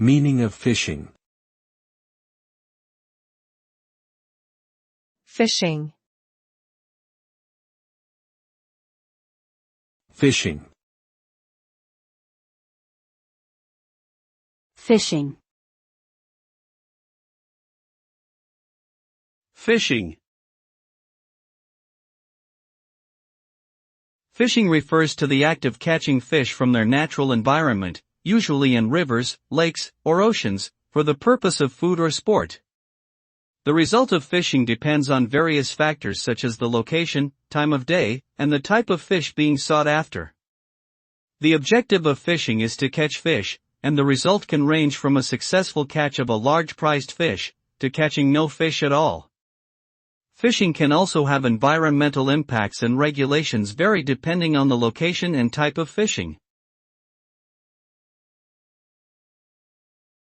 Meaning of fishing. Fishing. Fishing. Fishing. Fishing. Fishing refers to the act of catching fish from their natural environment, usually in rivers, lakes, or oceans, for the purpose of food or sport. The result of fishing depends on various factors such as the location, time of day, and the type of fish being sought after. The objective of fishing is to catch fish, and the result can range from a successful catch of a large prized fish, to catching no fish at all. Fishing can also have environmental impacts, and regulations vary depending on the location and type of fishing.